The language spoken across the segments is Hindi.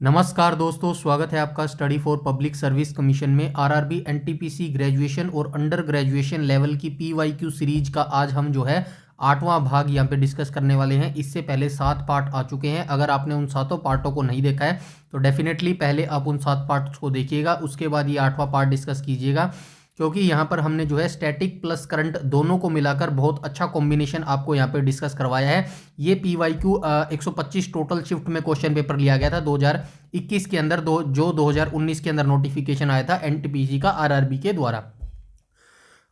नमस्कार दोस्तों, स्वागत है आपका study for public service commission में आरआरबी एनटीपीसी ग्रेजुएशन और अंडर ग्रेजुएशन लेवल की पीवाईक्यू सीरीज का आज हम जो है 8वां भाग यहाँ पे डिस्कस करने वाले हैं। इससे पहले 7 पार्ट आ चुके हैं। अगर आपने उन 7 पार्टों को नहीं देखा है तो डेफिनेटली पहले आप उन 7 पार्ट्स को देखिएगा, उसके बाद ये 8वां पार्ट डिस्कस कीजिएगा, क्योंकि यहाँ पर हमने जो है स्टैटिक प्लस करंट दोनों को मिलाकर बहुत अच्छा कॉम्बिनेशन आपको यहाँ पे डिस्कस करवाया है। ये पीवाईक्यू 125 टोटल शिफ्ट में क्वेश्चन पेपर लिया गया था 2021 के अंदर, जो 2019 के अंदर नोटिफिकेशन आया था एनटीपीसी का आरआरबी के द्वारा।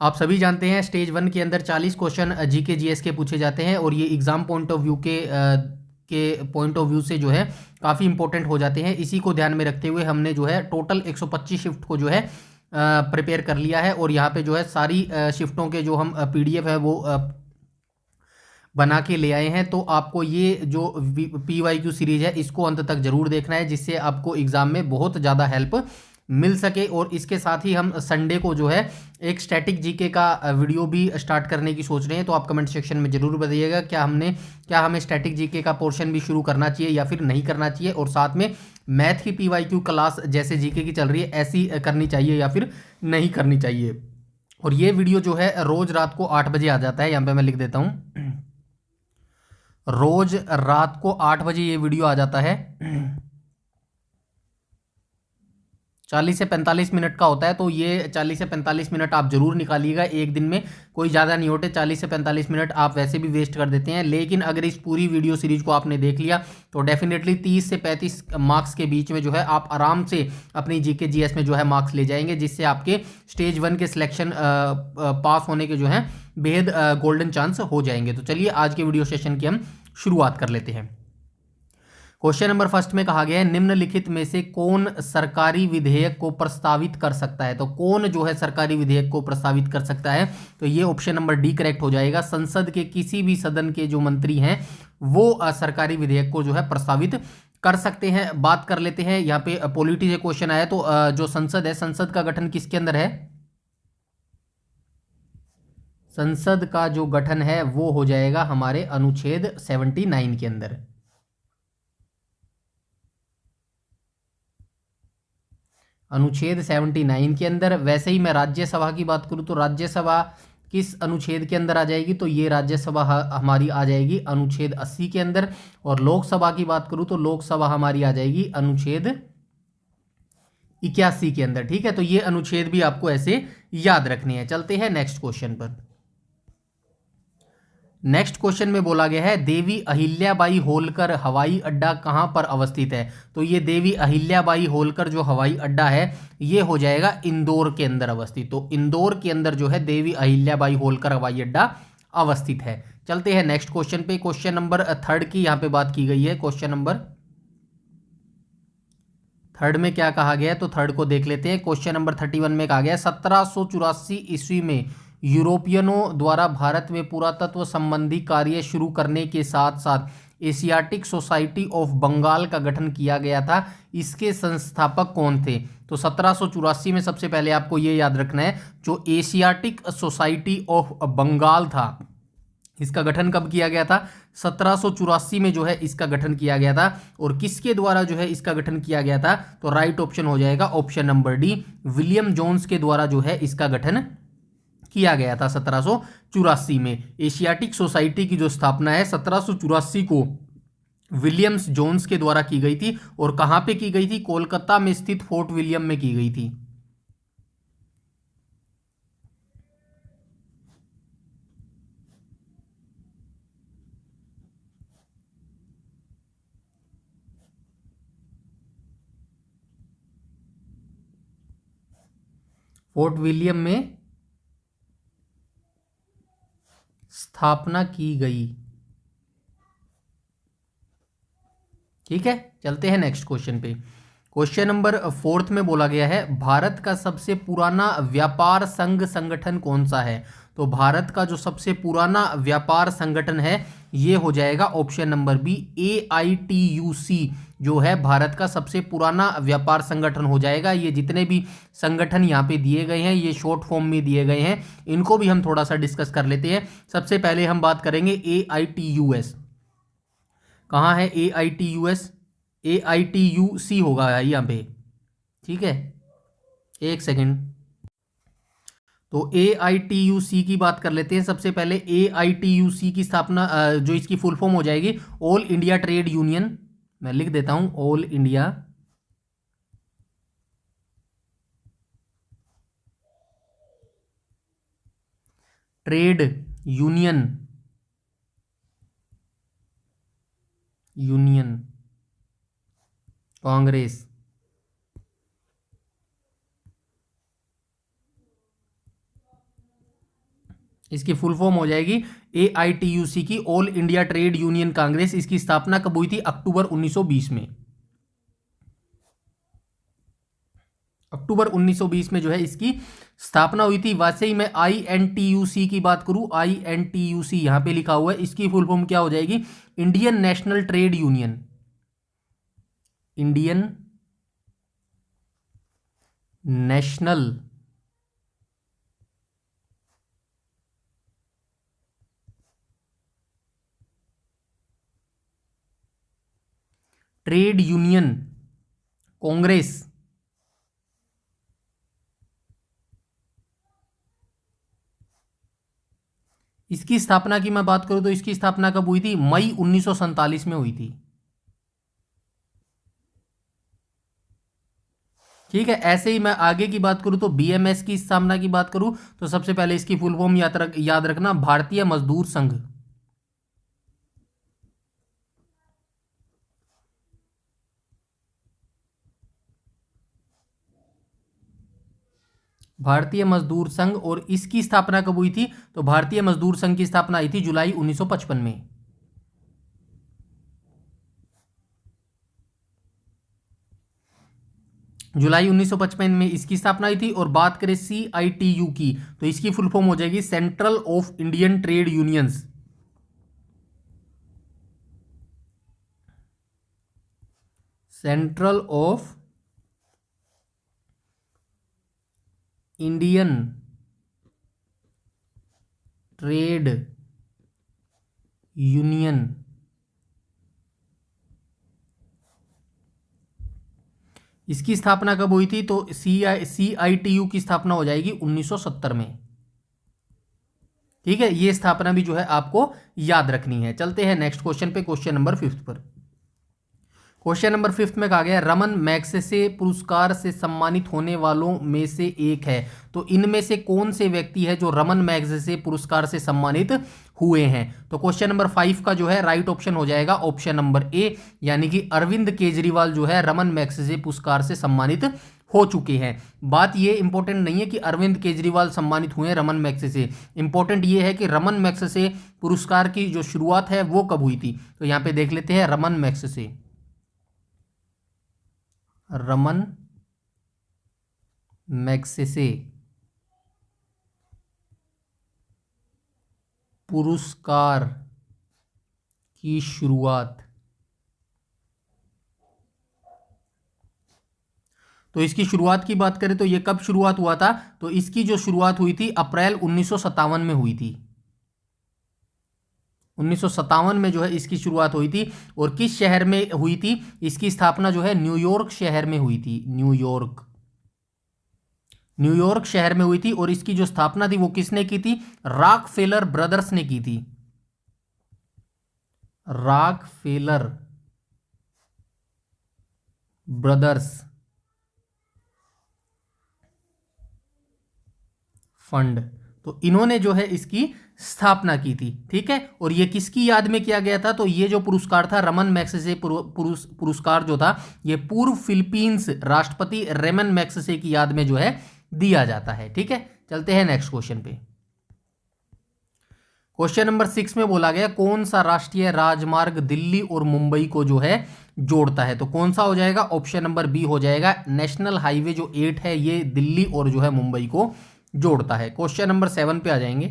आप सभी जानते हैं स्टेज 1 के अंदर 40 क्वेश्चन जीके जीएस के पूछे जाते हैं और ये एग्जाम पॉइंट ऑफ व्यू के पॉइंट ऑफ व्यू से जो है काफ़ी इंपॉर्टेंट हो जाते हैं। इसी को ध्यान में रखते हुए हमने जो है टोटल 125 शिफ्ट को जो है प्रिपेयर कर लिया है और यहाँ पे जो है सारी शिफ्टों के जो हम पीडीएफ है वो बना के ले आए हैं। तो आपको ये जो पीवाईक्यू सीरीज है इसको अंत तक जरूर देखना है, जिससे आपको एग्जाम में बहुत ज़्यादा हेल्प मिल सके। और इसके साथ ही हम संडे को जो है एक स्टैटिक जीके का वीडियो भी स्टार्ट करने की सोच रहे हैं। तो आप कमेंट सेक्शन में ज़रूर बताइएगा क्या हमें स्टैटिक जीके का पोर्शन भी शुरू करना चाहिए या फिर नहीं करना चाहिए, और साथ में मैथ की पीवाईक्यू क्लास जैसे जीके की चल रही है ऐसी करनी चाहिए या फिर नहीं करनी चाहिए। और ये वीडियो जो है रोज़ रात को 8 बजे आ जाता है। यहाँ पे मैं लिख देता हूँ, रोज़ रात को 8 बजे ये वीडियो आ जाता है। 40 से 45 मिनट का होता है, तो ये 40 से 45 मिनट आप जरूर निकालिएगा एक दिन में, कोई ज़्यादा नहीं होते। 40 से 45 मिनट आप वैसे भी वेस्ट कर देते हैं, लेकिन अगर इस पूरी वीडियो सीरीज को आपने देख लिया तो डेफिनेटली 30 से 35 मार्क्स के बीच में जो है आप आराम से अपनी जीके जीएस में जो है मार्क्स ले जाएंगे, जिससे आपके स्टेज 1 के सिलेक्शन पास होने के जो है बेहद गोल्डन चांस हो जाएंगे। तो चलिए आज के वीडियो सेशन की हम शुरुआत कर लेते हैं। क्वेश्चन नंबर फर्स्ट में कहा गया है, निम्नलिखित में से कौन सरकारी विधेयक को प्रस्तावित कर सकता है। तो कौन जो है सरकारी विधेयक को प्रस्तावित कर सकता है, तो ये ऑप्शन नंबर डी करेक्ट हो जाएगा। संसद के किसी भी सदन के जो मंत्री हैं वो सरकारी विधेयक को जो है प्रस्तावित कर सकते हैं। बात कर लेते हैं, यहाँ पे पॉलिटी से क्वेश्चन आया, तो जो संसद है, संसद का गठन किसके अंदर है? संसद का जो गठन है वो हो जाएगा हमारे अनुच्छेद 79 के अंदर। अनुच्छेद 79 के अंदर। वैसे ही मैं राज्यसभा की बात करूं तो राज्यसभा किस अनुच्छेद के अंदर आ जाएगी, तो ये राज्यसभा हमारी आ जाएगी अनुच्छेद 80 के अंदर। और लोकसभा की बात करूं तो लोकसभा हमारी आ जाएगी अनुच्छेद 81 के अंदर। ठीक है, तो ये अनुच्छेद भी आपको ऐसे याद रखने हैं। चलते हैं नेक्स्ट क्वेश्चन पर। नेक्स्ट क्वेश्चन में बोला गया है, देवी अहिल्याबाई होलकर हवाई अड्डा कहां पर अवस्थित है। तो ये देवी अहिल्याबाई होलकर जो हवाई अड्डा है ये हो जाएगा इंदौर के अंदर अवस्थित। तो इंदौर के अंदर जो है देवी अहिल्याबाई होलकर हवाई अड्डा अवस्थित है। चलते हैं नेक्स्ट क्वेश्चन पे। क्वेश्चन नंबर 3 की यहाँ पे बात की गई है। क्वेश्चन नंबर 3 में क्या कहा गया है, तो 3 को देख लेते हैं। क्वेश्चन नंबर 31 में कहा गया है, 1784 ईस्वी में यूरोपियनों द्वारा भारत में पुरातत्व संबंधी कार्य शुरू करने के साथ साथ एशियाटिक सोसाइटी ऑफ बंगाल का गठन किया गया था। इसके संस्थापक कौन थे? तो 1784 में सबसे पहले आपको ये याद रखना है, जो एशियाटिक सोसाइटी ऑफ बंगाल था इसका गठन कब किया गया था? 1784 में जो है इसका गठन किया गया था। और किसके द्वारा जो है इसका गठन किया गया था? तो राइट ऑप्शन हो जाएगा option number D, William Jones के द्वारा जो है इसका गठन किया गया था 1784 में। एशियाटिक सोसाइटी की जो स्थापना है 1784 को विलियम्स जोन्स के द्वारा की गई थी। और कहां पे की गई थी? कोलकाता में स्थित फोर्ट विलियम में की गई थी। फोर्ट विलियम में स्थापना की गई। ठीक है, चलते हैं नेक्स्ट क्वेश्चन पे। क्वेश्चन नंबर 4 में बोला गया है, भारत का सबसे पुराना व्यापार संघ संगठन कौन सा है। तो भारत का जो सबसे पुराना व्यापार संगठन है ये हो जाएगा ऑप्शन नंबर बी, AITUC जो है भारत का सबसे पुराना व्यापार संगठन हो जाएगा। ये जितने भी संगठन यहाँ पे दिए गए हैं ये शॉर्ट फॉर्म में दिए गए हैं, इनको भी हम थोड़ा सा डिस्कस कर लेते हैं। सबसे पहले हम बात करेंगे AITUS। कहाँ है AITUS? AITUC होगा यहाँ पे, ठीक है। एक सेकंड, तो AITUC की बात कर लेते हैं। सबसे पहले AITUC की स्थापना जो इसकी फुल फॉर्म हो जाएगी ऑल इंडिया ट्रेड यूनियन, मैं लिख देता हूं all India trade union Congress. इसकी फुल फॉर्म हो जाएगी AITUC की all India trade union Congress. इसकी स्थापना कब हुई थी? अक्टूबर 1920 में। अक्टूबर 1920 में जो है इसकी स्थापना हुई थी। वैसे ही मैं INTUC की बात करूं, INTUC यहां पे लिखा हुआ है, इसकी फुल फॉर्म क्या हो जाएगी? Indian national trade union, Indian national trade union Congress. इसकी स्थापना की मैं बात करूं तो इसकी स्थापना कब हुई थी? मई 1947 में हुई थी, ठीक है। ऐसे ही मैं आगे की बात करूं तो BMS की स्थापना की बात करूं तो सबसे पहले इसकी फुल फॉर्म याद रखना, भारतीय मजदूर संघ। भारतीय मजदूर संघ। और इसकी स्थापना कब हुई थी? तो भारतीय मजदूर संघ की स्थापना हुई थी जुलाई 1955 में। जुलाई 1955 में इसकी स्थापना हुई थी। और बात करें CITU की तो इसकी फुल फॉर्म हो जाएगी central of Indian trade unions. Central of Indian trade union. इसकी स्थापना कब हुई थी? तो CITU की स्थापना हो जाएगी 1970 में, ठीक है। ये स्थापना भी जो है आपको याद रखनी है। चलते हैं नेक्स्ट क्वेश्चन पे, क्वेश्चन नंबर 5 पर। क्वेश्चन नंबर 5 में कहा गया रमन मैग्सेसे पुरस्कार से सम्मानित होने वालों में से एक है। तो इनमें से कौन से व्यक्ति है जो रमन मैग्सेसे पुरस्कार से सम्मानित हुए हैं? तो क्वेश्चन नंबर 5 का जो है राइट ऑप्शन हो जाएगा ऑप्शन नंबर ए, यानी कि अरविंद केजरीवाल जो है रमन मैग्सेसे पुरस्कार से सम्मानित हो चुके हैं। बात ये इंपॉर्टेंट नहीं है कि अरविंद केजरीवाल सम्मानित हुए रमन मैग्सेसे, इंपॉर्टेंट ये है कि रमन मैग्सेसे पुरस्कार की जो शुरुआत है वो कब हुई थी। तो यहाँ पे देख लेते हैं रमन मैग्सेसे पुरस्कार की शुरुआत। तो इसकी शुरुआत की बात करें तो ये कब शुरुआत हुआ था? तो इसकी जो शुरुआत हुई थी अप्रैल 1957 में हुई थी। 1957 में जो है इसकी शुरुआत हुई थी। और किस शहर में हुई थी? इसकी स्थापना जो है न्यूयॉर्क शहर में हुई थी। न्यूयॉर्क शहर में हुई थी। और इसकी जो स्थापना थी वो किसने की थी? रॉकफेलर ब्रदर्स ने की थी। रॉकफेलर ब्रदर्स फंड, तो इन्होंने जो है इसकी स्थापना की थी, ठीक है। और ये किसकी याद में किया गया था? तो ये जो पुरस्कार था रमन मैग्सेसे पुरस्कार जो था ये पूर्व फिलीपींस राष्ट्रपति रेमन मैग्सेसे की याद में जो है दिया जाता है, ठीक है। चलते हैं नेक्स्ट क्वेश्चन पे। क्वेश्चन नंबर 6 में बोला गया कौन सा राष्ट्रीय राजमार्ग दिल्ली और मुंबई को जो है जोड़ता है? तो कौन सा हो जाएगा? ऑप्शन नंबर बी हो जाएगा नेशनल हाईवे जो 8 है ये दिल्ली और जो है मुंबई को जोड़ता है। क्वेश्चन नंबर 7 पे आ जाएंगे।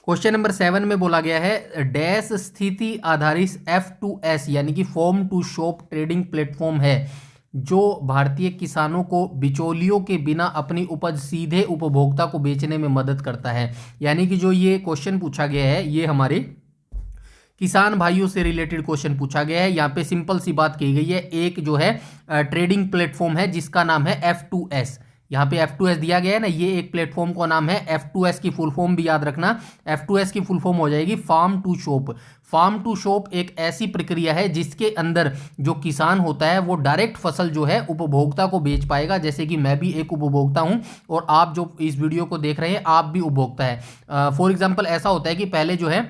क्वेश्चन नंबर 7 में बोला गया है डैश स्थिति आधारित F2S यानी कि farm to shop trading platform है जो भारतीय किसानों को बिचौलियों के बिना अपनी उपज सीधे उपभोक्ता को बेचने में मदद करता है। यानी कि जो ये क्वेश्चन पूछा गया है ये हमारे किसान भाइयों से रिलेटेड क्वेश्चन पूछा गया है। यहाँ पे सिंपल सी बात कही गई है, एक जो है ट्रेडिंग प्लेटफॉर्म है जिसका नाम है F2S। यहाँ पे F2S दिया गया है ना, ये एक प्लेटफॉर्म का नाम है। F2S की फुल फॉर्म भी याद रखना, F2S की फुल फॉर्म हो जाएगी farm to shop. Farm to shop एक ऐसी प्रक्रिया है जिसके अंदर जो किसान होता है वो डायरेक्ट फसल जो है उपभोक्ता को बेच पाएगा। जैसे कि मैं भी एक उपभोक्ता हूं और आप जो इस वीडियो को देख रहे हैं आप भी उपभोक्ता है। फॉर एग्जाम्पल ऐसा होता है कि पहले जो है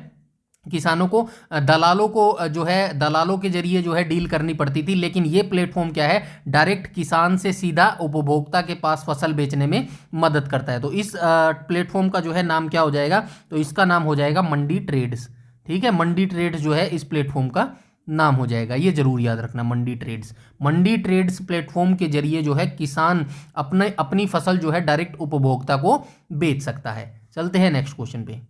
किसानों को दलालों को जो है दलालों के जरिए जो है डील करनी पड़ती थी, लेकिन ये प्लेटफॉर्म क्या है, डायरेक्ट किसान से सीधा उपभोक्ता के पास फसल बेचने में मदद करता है। तो इस प्लेटफॉर्म का जो है नाम क्या हो जाएगा, तो इसका नाम हो जाएगा मंडी ट्रेड्स। ठीक है, मंडी ट्रेड्स जो है इस प्लेटफॉर्म का नाम हो जाएगा, ये जरूर याद रखना, मंडी ट्रेड्स। मंडी ट्रेड्स प्लेटफॉर्म के जरिए जो है किसान अपनी फसल जो है डायरेक्ट उपभोक्ता को बेच सकता है। चलते हैं नेक्स्ट क्वेश्चन पे।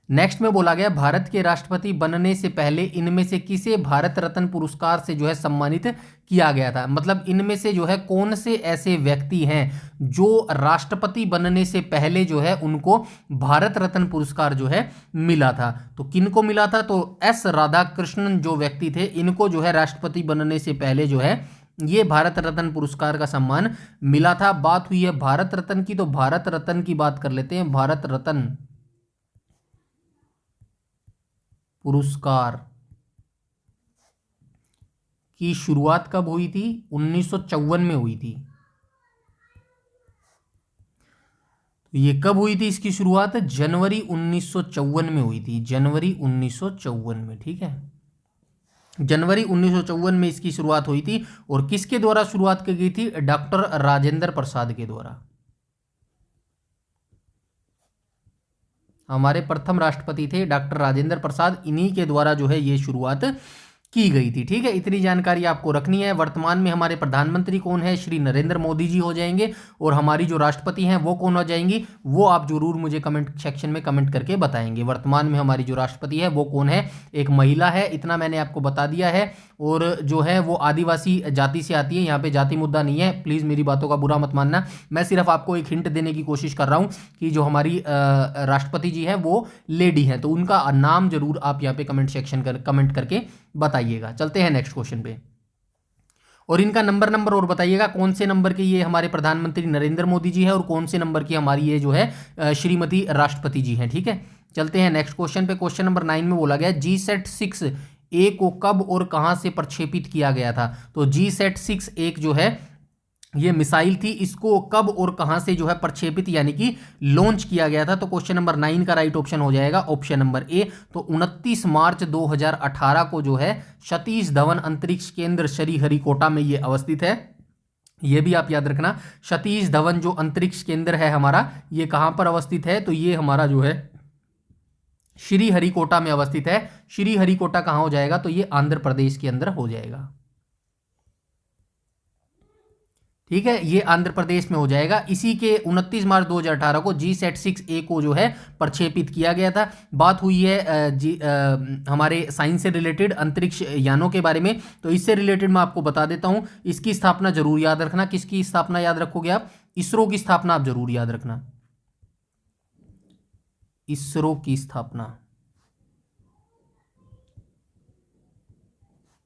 नेक्स्ट में बोला गया भारत के राष्ट्रपति बनने से पहले इनमें से किसे भारत रत्न पुरस्कार से जो है सम्मानित किया गया था। मतलब इनमें से जो है कौन से ऐसे व्यक्ति हैं जो राष्ट्रपति बनने से पहले जो है उनको भारत रत्न पुरस्कार जो है मिला था। तो किनको मिला था, तो एस राधाकृष्णन जो व्यक्ति थे, इनको जो है राष्ट्रपति बनने से पहले जो है ये भारत रत्न पुरस्कार का सम्मान मिला था। बात हुई है भारत रत्न की, तो भारत रत्न की बात कर लेते हैं। भारत रत्न पुरस्कार की शुरुआत कब हुई थी, 1954 में हुई थी। तो ये कब हुई थी इसकी शुरुआत, जनवरी 1954 में हुई थी, जनवरी 1954 में। ठीक है, जनवरी 1954 में इसकी शुरुआत हुई थी। और किसके द्वारा शुरुआत की गई थी, डॉक्टर राजेंद्र प्रसाद के द्वारा। हमारे प्रथम राष्ट्रपति थे डॉक्टर राजेंद्र प्रसाद, इन्हीं के द्वारा जो है ये शुरुआत की गई थी। ठीक है, इतनी जानकारी आपको रखनी है। वर्तमान में हमारे प्रधानमंत्री कौन है, श्री नरेंद्र मोदी जी हो जाएंगे। और हमारी जो राष्ट्रपति हैं वो कौन हो जाएंगी, वो आप जरूर मुझे कमेंट सेक्शन में कमेंट करके बताएंगे। वर्तमान में हमारी जो राष्ट्रपति है वो कौन है, एक महिला है, इतना मैंने आपको बता दिया है। और जो है वो आदिवासी जाति से आती है। यहाँ पे जाति मुद्दा नहीं है, प्लीज़ मेरी बातों का बुरा मत मानना। मैं सिर्फ आपको एक हिंट देने की कोशिश कर रहा हूँ कि जो हमारी राष्ट्रपति जी हैं वो लेडी हैं, तो उनका नाम जरूर आप यहाँ पे कमेंट करके बताइएगा। चलते हैं नेक्स्ट क्वेश्चन पे। और इनका नंबर और बताइएगा, कौन से नंबर के ये हमारे प्रधानमंत्री नरेंद्र मोदी जी है और कौन से नंबर की हमारी ये जो है श्रीमती राष्ट्रपति जी हैं। ठीक है, चलते हैं नेक्स्ट क्वेश्चन पे। क्वेश्चन नंबर 9 में बोला गया GSAT-6A को कब और कहां से प्रक्षेपित किया गया था। तो GSAT-6 जो है ये मिसाइल थी, इसको कब और कहां से जो है प्रक्षेपित यानी कि लॉन्च किया गया था। तो क्वेश्चन नंबर 9 का राइट ऑप्शन हो जाएगा ऑप्शन नंबर ए। तो 29 मार्च 2018 को जो है सतीश धवन अंतरिक्ष केंद्र श्रीहरिकोटा में ये अवस्थित है। ये भी आप याद रखना, सतीश धवन जो अंतरिक्ष केंद्र है हमारा, ये कहां पर अवस्थित है, तो ये हमारा जो है श्रीहरिकोटा में अवस्थित है। श्रीहरिकोटा कहां हो जाएगा, तो ये आंध्र प्रदेश के अंदर हो जाएगा। ठीक है, ये आंध्र प्रदेश में हो जाएगा। इसी के 29 मार्च 2018 को GSAT-6A को जो है प्रक्षेपित किया गया था। बात हुई है हमारे साइंस से रिलेटेड अंतरिक्ष यानों के बारे में, तो इससे रिलेटेड मैं आपको बता देता हूं। इसकी स्थापना जरूर याद रखना, किसकी स्थापना याद रखोगे आप, इसरो की स्थापना आप जरूर याद रखना, इसरो की स्थापना।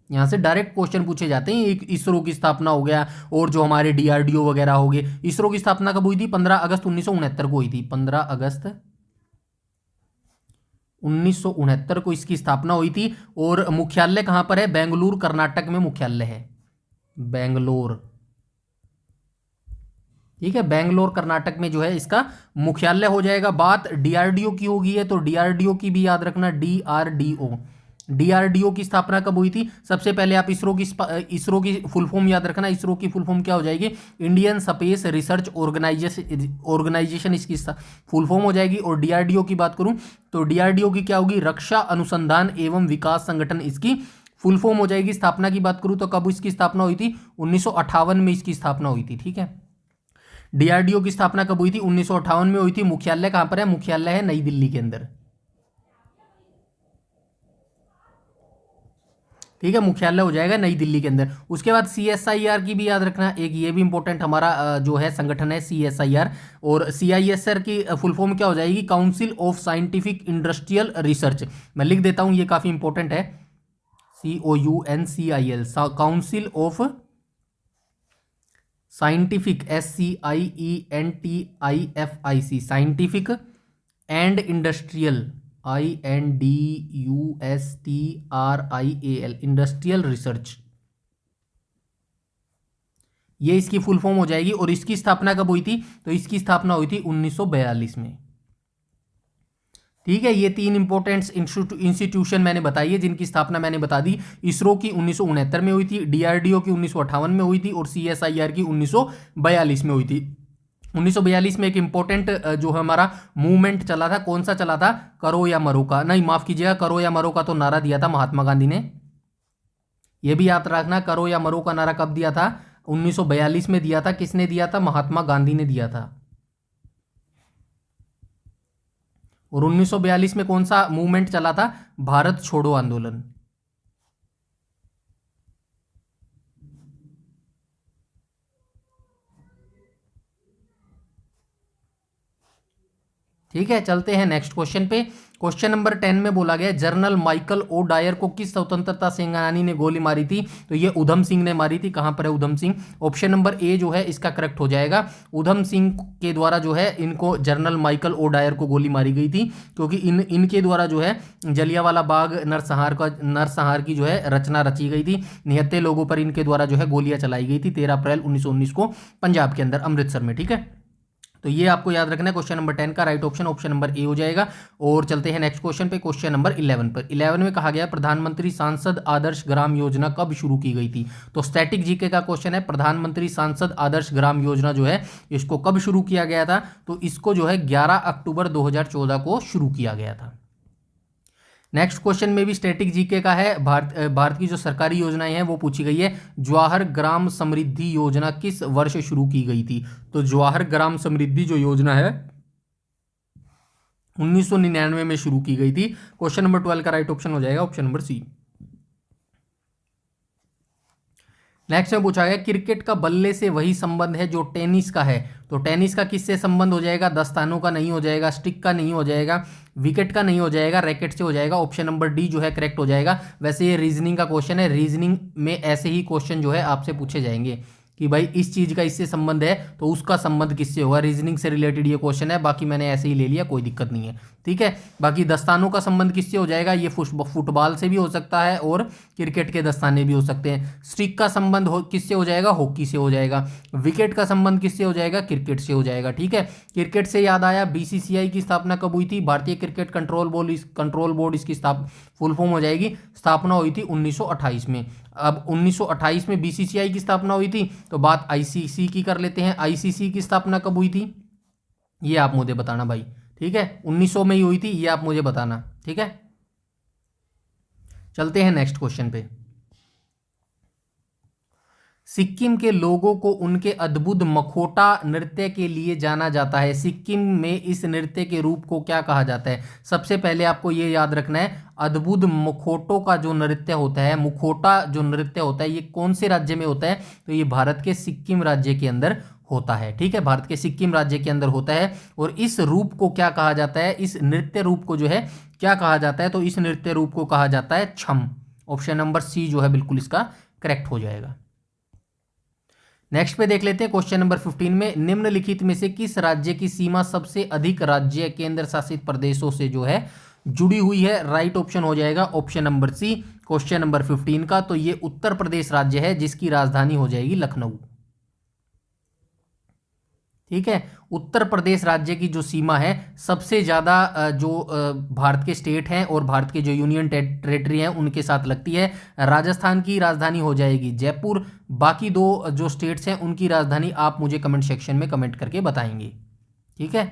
यहां से डायरेक्ट क्वेश्चन पूछे जाते हैं, एक इसरो की स्थापना हो गया और जो हमारे DRDO वगैरह हो गए। इसरो की स्थापना कब हुई थी, 15 अगस्त 1969 को हुई थी। 15 अगस्त 1969 को इसकी स्थापना हुई थी। और मुख्यालय कहां पर है, बेंगलुरु कर्नाटक में मुख्यालय है, बेंगलोर। ठीक है, बेंगलोर कर्नाटक में जो है इसका मुख्यालय हो जाएगा। बात DRDO की होगी है, तो DRDO की भी याद रखना, DRDO की स्थापना कब हुई थी। सबसे पहले आप इसरो की फुल फॉर्म याद रखना। इसरो की फुल फॉर्म क्या हो जाएगी, इंडियन स्पेस रिसर्च ऑर्गेनाइजेशन इसकी फुल फॉर्म हो जाएगी। और DRDO की बात करूं तो DRDO की क्या होगी, रक्षा अनुसंधान एवं विकास संगठन इसकी फुल फॉर्म हो जाएगी। स्थापना की बात करूं तो कब इसकी स्थापना हुई थी, 1958 में इसकी स्थापना हुई थी। ठीक है, DRDO की स्थापना कब हुई थी, 1958 में हुई थी। मुख्यालय कहां पर है, मुख्यालय है नई दिल्ली के अंदर। ठीक है, मुख्यालय हो जाएगा नई दिल्ली के अंदर। उसके बाद CSIR की भी याद रखना, एक ये भी इंपॉर्टेंट हमारा जो है संगठन है CSIR। और CISR की फुल फॉर्म क्या हो जाएगी, council of scientific industrial research. मैं लिख देता हूं, ये काफी इंपॉर्टेंट है, COUNCIL, council of scientific, SCIENTIFIC, scientific and industrial, INDUSTRIAL, industrial research, ये इसकी फुल फॉर्म हो जाएगी। और इसकी स्थापना कब हुई थी, तो इसकी स्थापना हुई थी 1942 में। ठीक है, ये तीन इंपॉर्टेंट इंस्टीट्यूशन मैंने बताई है जिनकी स्थापना मैंने बता दी। इसरो की 1969 में हुई थी, DRDO की 1958 में हुई थी, और CSIR की 1942 में हुई थी। 1942 में एक इंपॉर्टेंट जो हमारा मूवमेंट चला था, कौन सा चला था, करो या मरो का, नहीं माफ कीजिएगा, करो या मरो का तो नारा दिया था महात्मा गांधी ने। यह भी याद रखना, करो या मरो का नारा कब दिया था, 1942 में दिया था। किसने दिया था, महात्मा गांधी ने दिया था। और 1942 में कौन सा मूवमेंट चला था, भारत छोड़ो आंदोलन। ठीक है, चलते हैं नेक्स्ट क्वेश्चन पे। क्वेश्चन नंबर 10 में बोला गया जनरल माइकल ओ डायर को किस स्वतंत्रता सेनानी ने गोली मारी थी, तो ये उधम सिंह ने मारी थी। कहां पर है Udham Singh, option number A जो है इसका करेक्ट हो जाएगा। उधम सिंह के द्वारा जो है इनको जनरल माइकल ओ डायर को गोली मारी गई थी, क्योंकि इनके द्वारा जो है जलियांवाला बाग नरसंहार की जो है रचना रची गई थी। निहत्थे लोगों पर इनके द्वारा जो है गोलियां चलाई गई थी 13 अप्रैल 1919 को पंजाब के अंदर, अमृतसर में। ठीक है, तो ये आपको याद रखना है। क्वेश्चन नंबर 10 का राइट ऑप्शन नंबर ए हो जाएगा। और चलते हैं नेक्स्ट क्वेश्चन पे, क्वेश्चन नंबर 11 पर। 11 में कहा गया प्रधानमंत्री सांसद आदर्श ग्राम योजना कब शुरू की गई थी, तो स्टैटिक जीके का क्वेश्चन है। प्रधानमंत्री सांसद आदर्श ग्राम योजना जो है इसको कब शुरू किया गया था, तो इसको जो है 11 अक्टूबर 2014 को शुरू किया गया था। नेक्स्ट क्वेश्चन में भी स्टैटिक जीके का है। भारत की जो सरकारी योजनाएं हैं वो पूछी गई है। जवाहर ग्राम समृद्धि योजना किस वर्ष शुरू की गई थी, तो जवाहर ग्राम समृद्धि जो योजना है 1999 में शुरू की गई थी। क्वेश्चन नंबर 12 का राइट ऑप्शन हो जाएगा ऑप्शन नंबर सी। नेक्स्ट में पूछा गया क्रिकेट का बल्ले से वही संबंध है जो टेनिस का है, तो टेनिस का किससे संबंध हो जाएगा, दस्तानों का नहीं हो जाएगा, स्टिक का नहीं हो जाएगा, विकेट का नहीं हो जाएगा, रैकेट से हो जाएगा। ऑप्शन नंबर डी जो है करेक्ट हो जाएगा। वैसे ये रीजनिंग का क्वेश्चन है, रीजनिंग में ऐसे ही क्वेश्चन जो है आपसे पूछे जाएंगे कि भाई इस चीज का इससे संबंध है तो उसका संबंध किससे होगा। रीजनिंग से रिलेटेड ये क्वेश्चन है, बाकी मैंने ऐसे ही ले लिया, कोई दिक्कत नहीं है। ठीक है, बाकी दस्तानों का संबंध किससे हो जाएगा, ये फुटबॉल से भी हो सकता है और क्रिकेट के दस्ताने भी हो सकते हैं। स्टिक का संबंध किससे हो जाएगा, हॉकी से हो जाएगा। विकेट का संबंध किससे हो जाएगा, क्रिकेट से हो जाएगा। ठीक है, क्रिकेट से याद आया BCCI की स्थापना कब हुई थी, भारतीय क्रिकेट कंट्रोल बोर्ड इसकी फुल फॉर्म हो जाएगी। स्थापना हुई थी 1928 में। अब 1928 में BCCI की स्थापना हुई थी, तो बात ICC की कर लेते हैं। ICC की स्थापना कब हुई थी, ये आप मुझे बताना भाई। ठीक है, 1900 में ही हुई थी, ये आप मुझे बताना। ठीक है, चलते हैं नेक्स्ट क्वेश्चन पे। सिक्किम के लोगों को उनके अद्भुत मखोटा नृत्य के लिए जाना जाता है। सिक्किम में इस नृत्य के रूप को क्या कहा जाता है, सबसे पहले आपको ये याद रखना है। अद्भुत मुखोटों का जो नृत्य होता है, मुखोटा जो नृत्य होता है, ये कौन से राज्य में होता है, तो ये भारत के सिक्किम राज्य के अंदर होता है। ठीक है, भारत के सिक्किम राज्य के अंदर होता है। और इस रूप को क्या कहा जाता है, इस नृत्य रूप को जो है क्या कहा जाता है, तो इस नृत्य रूप को कहा जाता है छम। ऑप्शन नंबर सी जो है बिल्कुल इसका करेक्ट हो जाएगा। नेक्स्ट पे देख लेते हैं क्वेश्चन नंबर 15 में, निम्नलिखित में से किस राज्य की सीमा सबसे अधिक राज्य केंद्र शासित प्रदेशों से जो है जुड़ी हुई है। राइट ऑप्शन हो जाएगा option number C question number 15 का। तो ये उत्तर प्रदेश राज्य है जिसकी राजधानी हो जाएगी लखनऊ। ठीक है, उत्तर प्रदेश राज्य की जो सीमा है सबसे ज्यादा जो भारत के स्टेट हैं और भारत के जो यूनियन टेरिटरी हैं उनके साथ लगती है। राजस्थान की राजधानी हो जाएगी जयपुर। बाकी दो जो स्टेट्स हैं उनकी राजधानी आप मुझे कमेंट सेक्शन में कमेंट करके बताएंगे। ठीक है,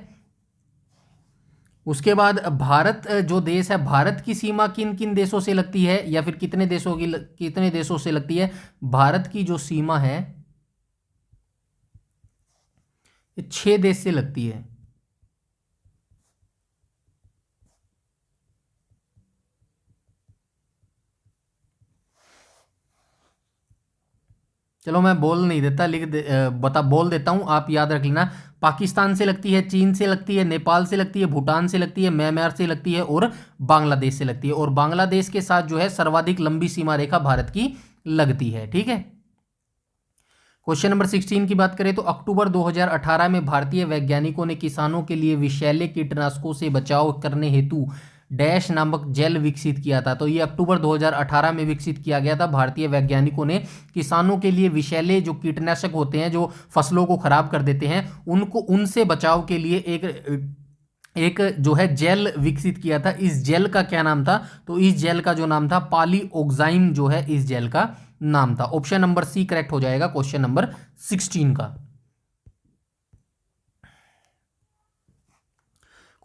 उसके बाद भारत जो देश है, भारत की सीमा किन किन देशों से लगती है या फिर कितने देशों से लगती है। भारत की जो सीमा है 6 देश से लगती है। चलो मैं बोल नहीं देता, बोल देता हूँ, आप याद रख लेना। पाकिस्तान से लगती है, चीन से लगती है, नेपाल से लगती है, भूटान से लगती है, म्यांमार से लगती है और बांग्लादेश से लगती है। और बांग्लादेश के साथ जो है सर्वाधिक लंबी सीमा रेखा भारत की लगती है। ठीक है। क्वेश्चन नंबर 16 की बात करें तो अक्टूबर 2018 में भारतीय वैज्ञानिकों ने किसानों के लिए विषैले कीटनाशकों से बचाव करने हेतु डैश नामक जेल विकसित किया था। तो ये अक्टूबर 2018 में विकसित किया गया था। भारतीय वैज्ञानिकों ने किसानों के लिए विषैले जो कीटनाशक होते हैं जो फसलों को खराब कर देते हैं, उनको उनसे बचाव के लिए एक जो है जेल विकसित किया था। इस जेल का क्या नाम था? तो इस जेल का जो नाम था पॉलीओक्साइन जो है इस जेल का नाम था। ऑप्शन नंबर सी करेक्ट हो जाएगा क्वेश्चन नंबर 16 का।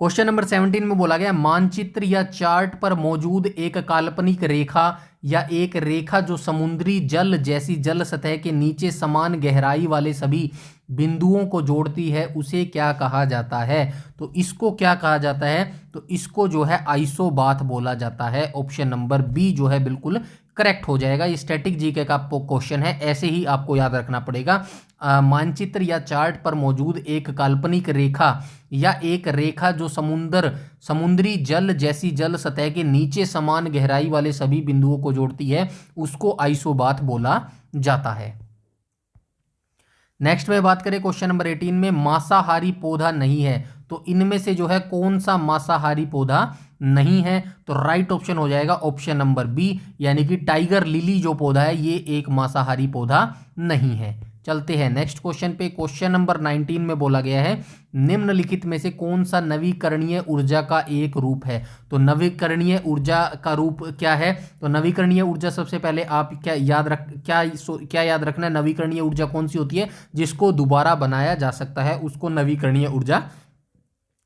क्वेश्चन नंबर 17 में बोला गया मानचित्र या चार्ट पर मौजूद एक काल्पनिक रेखा या एक रेखा जो समुद्री जल जैसी जल सतह के नीचे समान गहराई वाले सभी बिंदुओं को जोड़ती है, उसे क्या कहा जाता है? तो इसको क्या कहा जाता है? तो इसको जो है आइसोबाथ बोला जाता है। ऑप्शन नंबर बी जो है बिल्कुल करेक्ट हो जाएगा। ये स्टैटिक जीके का क्वेश्चन है, ऐसे ही आपको याद रखना पड़ेगा। मानचित्र या चार्ट पर मौजूद एक काल्पनिक रेखा या एक रेखा जो समुद्री जल जैसी जल सतह के नीचे समान गहराई वाले सभी बिंदुओं को जोड़ती है, उसको आइसोबाथ बोला जाता है। नेक्स्ट में बात करें क्वेश्चन नंबर 18 में मांसाहारी पौधा नहीं है, तो इनमें से जो है कौन सा मांसाहारी पौधा नहीं है? तो राइट ऑप्शन हो जाएगा ऑप्शन नंबर बी, यानी कि टाइगर लिली जो पौधा है ये एक मांसाहारी पौधा नहीं है। चलते हैं नेक्स्ट क्वेश्चन पे। क्वेश्चन नंबर 19 में बोला गया है निम्नलिखित में से कौन सा नवीकरणीय ऊर्जा का एक रूप है? तो नवीकरणीय ऊर्जा का रूप क्या है? तो नवीकरणीय ऊर्जा सबसे पहले आप क्या याद रखना है? नवीकरणीय ऊर्जा कौन सी होती है? जिसको दोबारा बनाया जा सकता है उसको नवीकरणीय ऊर्जा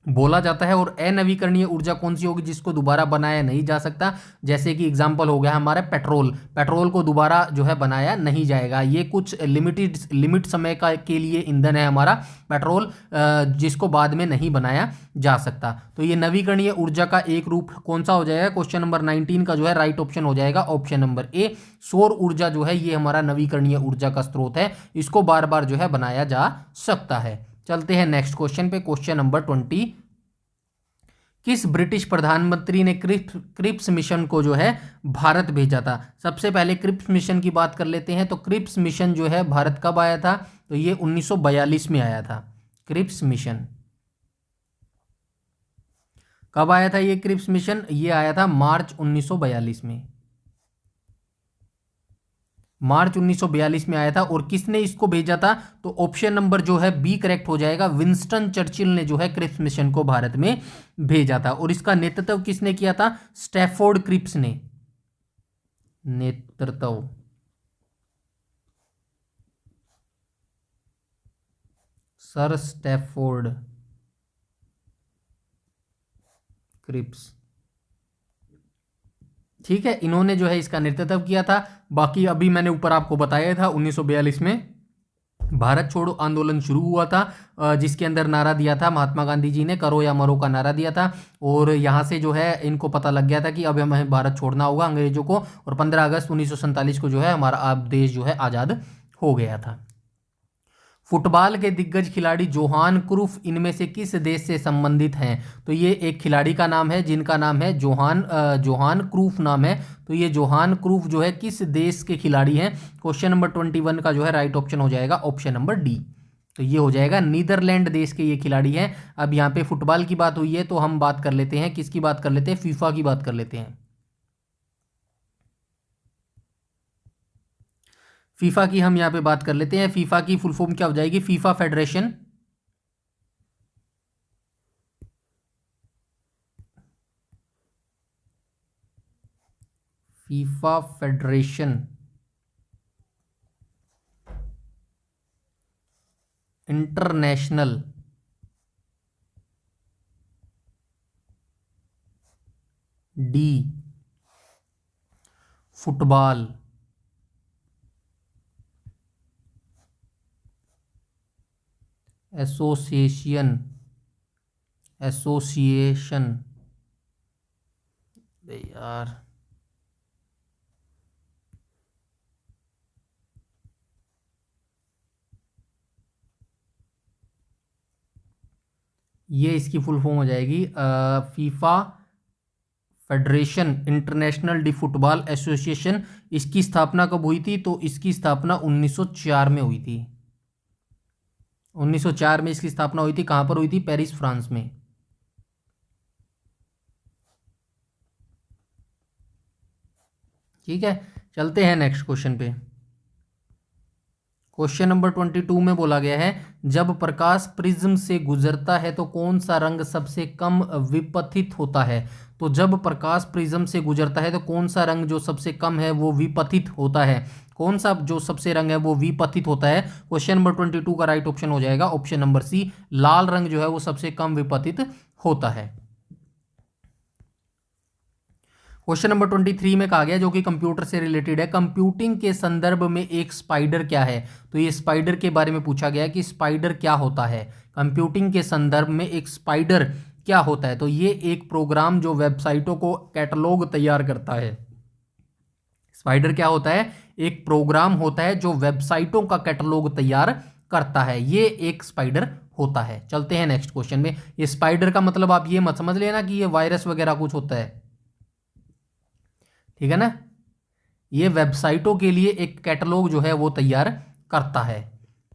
बोला जाता है। और अनवीकरणीय ऊर्जा कौन सी होगी? जिसको दोबारा बनाया नहीं जा सकता। जैसे कि एग्जांपल हो गया हमारा पेट्रोल, पेट्रोल को दोबारा जो है बनाया नहीं जाएगा। ये कुछ लिमिट समय का के लिए ईंधन है हमारा पेट्रोल, जिसको बाद में नहीं बनाया जा सकता। तो ये नवीकरणीय ऊर्जा का एक रूप कौन सा हो जाएगा? क्वेश्चन नंबर 19 का जो है राइट ऑप्शन हो जाएगा ऑप्शन नंबर ए। सौर ऊर्जा जो है ये हमारा नवीकरणीय ऊर्जा का स्रोत है, इसको बार बार जो है बनाया जा सकता है। चलते हैं नेक्स्ट क्वेश्चन पे। क्वेश्चन नंबर 20 किस ब्रिटिश प्रधानमंत्री ने क्रिप्स मिशन को जो है भारत भेजा था? सबसे पहले क्रिप्स मिशन की बात कर लेते हैं। तो क्रिप्स मिशन जो है भारत कब आया था? तो ये 1942 में आया था। क्रिप्स मिशन कब आया था? ये क्रिप्स मिशन ये आया था मार्च 1942 में। मार्च 1942 में आया था। और किसने इसको भेजा था? तो ऑप्शन नंबर जो है बी करेक्ट हो जाएगा। विंस्टन चर्चिल ने जो है क्रिप्स मिशन को भारत में भेजा था। और इसका नेतृत्व किसने किया था? स्टैफोर्ड क्रिप्स ने नेतृत्व सर स्टैफोर्ड क्रिप्स, ठीक है, इन्होंने जो है इसका नेतृत्व किया था। बाकी अभी मैंने ऊपर आपको बताया था 1942 में भारत छोड़ो आंदोलन शुरू हुआ था, जिसके अंदर नारा दिया था महात्मा गांधी जी ने, करो या मरो का नारा दिया था। और यहाँ से जो है इनको पता लग गया था कि अब हमें भारत छोड़ना होगा अंग्रेजों को। और 15 अगस्त 1947 को जो है हमारा अब देश जो है आज़ाद हो गया था। फुटबॉल के दिग्गज खिलाड़ी जोहान क्रूफ इनमें से किस देश से संबंधित हैं? तो ये एक खिलाड़ी का नाम है जिनका नाम है जोहान क्रूफ नाम है। तो ये जोहान क्रूफ जो है किस देश के खिलाड़ी हैं? क्वेश्चन नंबर 21 का जो है राइट ऑप्शन हो जाएगा ऑप्शन नंबर डी। तो ये हो जाएगा नीदरलैंड देश के ये खिलाड़ी हैं। अब यहाँ पे फुटबॉल की बात हुई है तो हम बात कर लेते हैं, किसकी बात कर लेते हैं? फीफा की बात कर लेते हैं। फीफा की हम यहाँ पे बात कर लेते हैं। फीफा की फुल फॉर्म क्या हो जाएगी? FIFA federation FIFA federation international D football association association यार ये इसकी फुल फॉर्म हो जाएगी FIFA federation international D football association. इसकी स्थापना कब हुई थी? तो इसकी स्थापना 1904 में हुई थी। 1904 में इसकी स्थापना हुई थी। कहां पर हुई थी? पेरिस, फ्रांस में। ठीक है, चलते हैं नेक्स्ट क्वेश्चन पे। क्वेश्चन नंबर 22 में बोला गया है, जब प्रकाश प्रिज्म से गुजरता है तो कौन सा रंग सबसे कम विपथित होता है? तो जब प्रकाश प्रिज्म से गुजरता है तो कौन सा रंग जो सबसे कम है वो विपथित होता है? कौन सा जो सबसे रंग है वो विपथित होता है? क्वेश्चन नंबर 22 का राइट ऑप्शन हो जाएगा ऑप्शन नंबर सी, लाल रंग जो है वो सबसे कम विपथित होता है। क्वेश्चन नंबर 23 में कहा गया, जो कि कंप्यूटर से रिलेटेड है, कंप्यूटिंग के संदर्भ में एक स्पाइडर क्या है? तो ये स्पाइडर के बारे में पूछा गया है कि स्पाइडर क्या होता है। कंप्यूटिंग के संदर्भ में एक स्पाइडर क्या होता है? तो ये एक प्रोग्राम जो वेबसाइटों को कैटलॉग तैयार करता है। स्पाइडर क्या होता है? एक प्रोग्राम होता है जो वेबसाइटों का कैटलॉग तैयार करता है, ये एक स्पाइडर होता है। चलते हैं नेक्स्ट क्वेश्चन में। ये स्पाइडर का मतलब आप ये मत समझ लेना कि ये वायरस वगैरह कुछ होता है, ठीक है ना। ये वेबसाइटों के लिए एक कैटलॉग जो है वो तैयार करता है।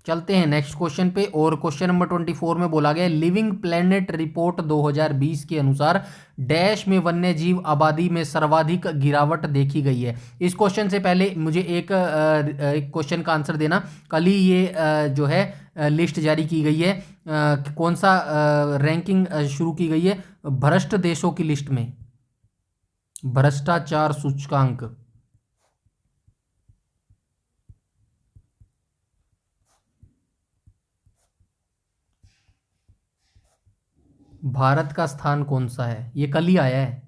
चलते हैं नेक्स्ट क्वेश्चन पे। और क्वेश्चन नंबर 24 में बोला गया, लिविंग प्लेनेट रिपोर्ट 2020 के अनुसार डैश में वन्य जीव आबादी में सर्वाधिक गिरावट देखी गई है। इस क्वेश्चन से पहले मुझे एक क्वेश्चन का आंसर देना। कल ही ये जो है लिस्ट जारी की गई है, कौन सा रैंकिंग शुरू की गई है? भ्रष्ट देशों की लिस्ट में, भ्रष्टाचार सूचकांक। भारत का स्थान कौन सा है? ये कल ही आया है।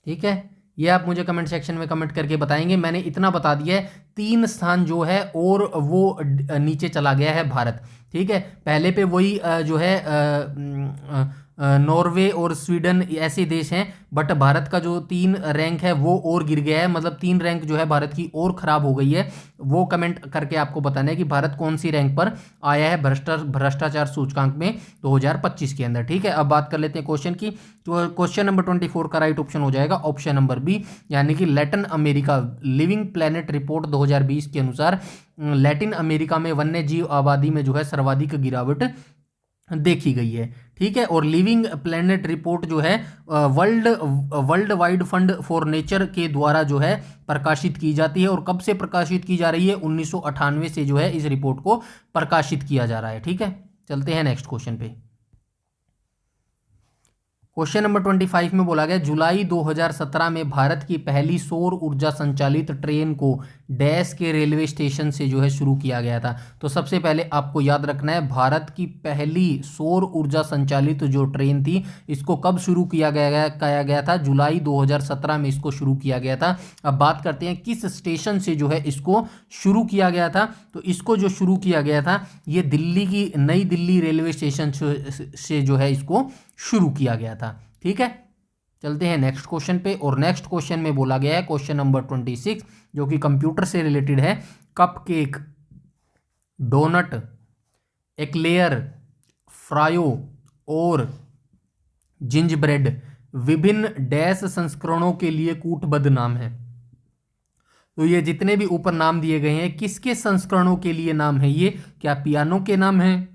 ठीक है, ये आप मुझे कमेंट सेक्शन में कमेंट करके बताएंगे। मैंने इतना बता दिया है, 3 स्थान जो है और वो नीचे चला गया है भारत। ठीक है, पहले पे वही जो है नॉर्वे और स्वीडन ऐसे देश हैं, बट भारत का जो 3 रैंक है वो और गिर गया है, मतलब 3 रैंक जो है भारत की और ख़राब हो गई है। वो कमेंट करके आपको बताना है कि भारत कौन सी रैंक पर आया है भ्रष्टाचार सूचकांक में 2025 के अंदर। ठीक है, अब बात कर लेते हैं क्वेश्चन की। तो क्वेश्चन नंबर 24 का राइट ऑप्शन हो जाएगा ऑप्शन नंबर बी, यानी कि Latin America. Living planet report 2020 के अनुसार लैटिन अमेरिका में वन्य जीव आबादी में जो है सर्वाधिक गिरावट देखी गई है। ठीक है, और लिविंग प्लेनेट रिपोर्ट जो है world wide fund for nature के द्वारा जो है प्रकाशित की जाती है। और कब से प्रकाशित की जा रही है? 1998 से जो है इस रिपोर्ट को प्रकाशित किया जा रहा है। ठीक है, चलते हैं नेक्स्ट क्वेश्चन पे। क्वेश्चन नंबर 25 में बोला गया, जुलाई 2017 में भारत की पहली सौर ऊर्जा संचालित ट्रेन को डैश के रेलवे स्टेशन से जो है शुरू किया गया था। तो सबसे पहले आपको याद रखना है, भारत की पहली सौर ऊर्जा संचालित जो ट्रेन थी, इसको कब शुरू किया गया था? जुलाई 2017 में इसको शुरू किया गया था। अब बात करते हैं किस स्टेशन से जो है इसको शुरू किया गया था। तो इसको जो शुरू किया गया था, ये दिल्ली की नई दिल्ली रेलवे स्टेशन से जो है इसको शुरू किया गया था। ठीक है, चलते हैं नेक्स्ट क्वेश्चन पे। और नेक्स्ट क्वेश्चन में बोला गया है क्वेश्चन नंबर 26, जो कि कंप्यूटर से रिलेटेड है। कपकेक, डोनट, एक्लेयर, फ्रायो और जिंजब्रेड विभिन्न डैश संस्करणों के लिए कूटबद्ध नाम है। तो ये जितने भी ऊपर नाम दिए गए हैं, किसके संस्करणों के लिए नाम है ये? क्या पियानो के नाम है,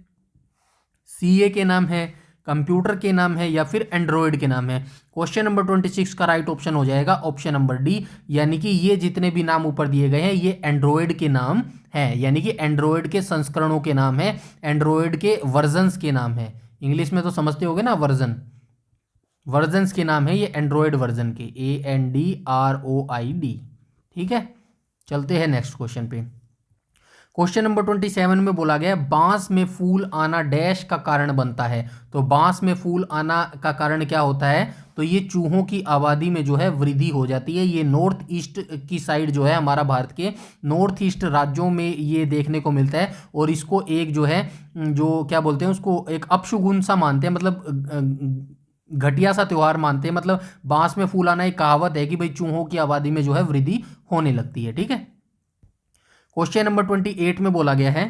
सीए के नाम है, कंप्यूटर के नाम है, या फिर एंड्रॉयड के नाम है? क्वेश्चन नंबर 26 का राइट ऑप्शन हो जाएगा ऑप्शन नंबर डी, यानी कि ये जितने भी नाम ऊपर दिए गए हैं ये एंड्रॉयड के नाम है, यानी कि एंड्रॉयड के संस्करणों के नाम है, एंड्रॉयड के वर्जन्स के नाम है। इंग्लिश में तो समझते होगे ना, वर्जन्स के नाम है ये एंड्रॉयड वर्जन के, ANDROID। ठीक है, चलते हैं नेक्स्ट क्वेश्चन पे। क्वेश्चन नंबर 27 में बोला गया, बांस में फूल आना डैश का कारण बनता है। तो बांस में फूल आना का कारण क्या होता है? तो ये चूहों की आबादी में जो है वृद्धि हो जाती है। ये नॉर्थ ईस्ट की साइड जो है, हमारा भारत के नॉर्थ ईस्ट राज्यों में ये देखने को मिलता है। और इसको एक जो है, जो क्या बोलते हैं उसको, एक अपशगुन सा मानते हैं, मतलब घटिया सा त्योहार मानते हैं। मतलब बांस में फूल आना एक कहावत है कि भाई चूहों की आबादी में जो है वृद्धि होने लगती है। ठीक है, क्वेश्चन नंबर 28 में बोला गया है,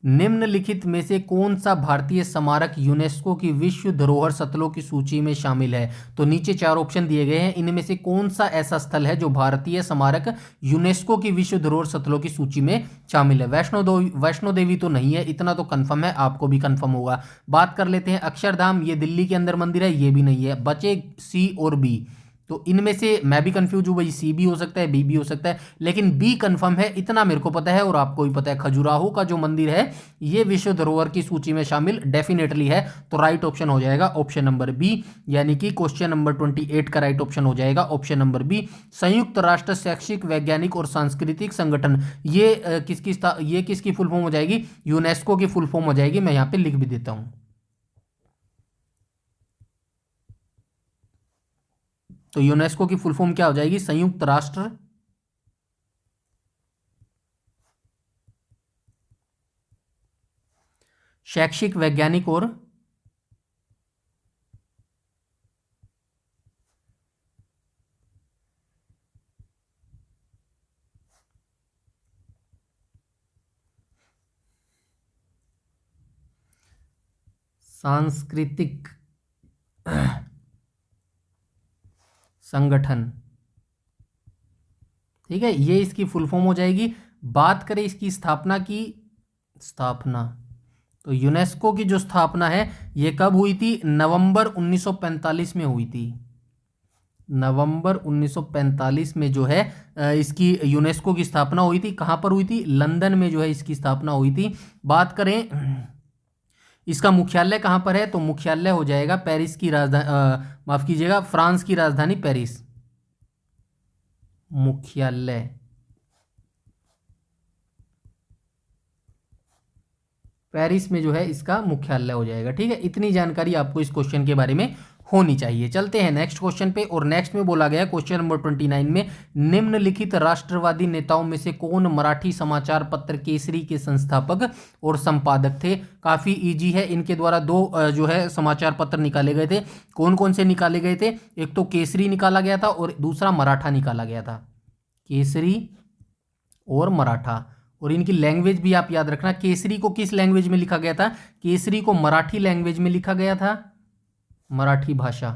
निम्नलिखित में से कौन सा भारतीय स्मारक यूनेस्को की विश्व धरोहर स्थलों की सूची में शामिल है। तो नीचे चार ऑप्शन दिए गए हैं, इनमें से कौन सा ऐसा स्थल है जो भारतीय स्मारक यूनेस्को की विश्व धरोहर स्थलों की सूची में शामिल है। वैष्णो देवी तो नहीं है, इतना तो कंफर्म है, आपको भी कंफर्म होगा। बात कर लेते हैं अक्षरधाम, ये दिल्ली के अंदर मंदिर है, ये भी नहीं है। बचे सी और बी, तो इनमें से मैं भी कंफ्यूज हूँ भाई, सी भी हो सकता है, बी भी हो सकता है, लेकिन बी कंफर्म है, इतना मेरे को पता है और आपको भी पता है। खजुराहो का जो मंदिर है ये विश्व धरोहर की सूची में शामिल डेफिनेटली है। तो राइट ऑप्शन हो जाएगा ऑप्शन नंबर बी, यानी कि क्वेश्चन नंबर 28 का राइट ऑप्शन हो जाएगा ऑप्शन नंबर बी। संयुक्त राष्ट्र शैक्षिक वैज्ञानिक और सांस्कृतिक संगठन, ये किसकी फुल फॉर्म हो जाएगी, यूनेस्को की फुल फॉर्म हो जाएगी। मैं यहाँ पे लिख भी देता हूँ। तो यूनेस्को की फुल फॉर्म क्या हो जाएगी, संयुक्त राष्ट्र शैक्षिक वैज्ञानिक और सांस्कृतिक संगठन। ठीक है, ये इसकी फुल फॉर्म हो जाएगी। बात करें इसकी स्थापना की, स्थापना तो यूनेस्को की जो स्थापना है ये कब हुई थी, नवंबर 1945 में हुई थी। नवंबर 1945 में जो है इसकी यूनेस्को की स्थापना हुई थी। कहाँ पर हुई थी, लंदन में जो है इसकी स्थापना हुई थी। बात करें इसका मुख्यालय कहाँ पर है, तो मुख्यालय हो जाएगा पेरिस की राजधानी, माफ कीजिएगा, फ्रांस की राजधानी पेरिस। मुख्यालय पेरिस में जो है इसका मुख्यालय हो जाएगा। ठीक है, इतनी जानकारी आपको इस क्वेश्चन के बारे में होनी चाहिए। चलते हैं नेक्स्ट क्वेश्चन पे, और नेक्स्ट में बोला गया क्वेश्चन नंबर 29 में, निम्नलिखित राष्ट्रवादी नेताओं में से कौन मराठी समाचार पत्र केसरी के संस्थापक और संपादक थे। काफी इजी है, इनके द्वारा दो जो है समाचार पत्र निकाले गए थे। कौन कौन से निकाले गए थे, एक तो केसरी निकाला गया था और दूसरा मराठा निकाला गया था। केसरी और मराठा, और इनकी लैंग्वेज भी आप याद रखना। केसरी को किस लैंग्वेज में लिखा गया था, केसरी को मराठी लैंग्वेज में लिखा गया था, मराठी भाषा।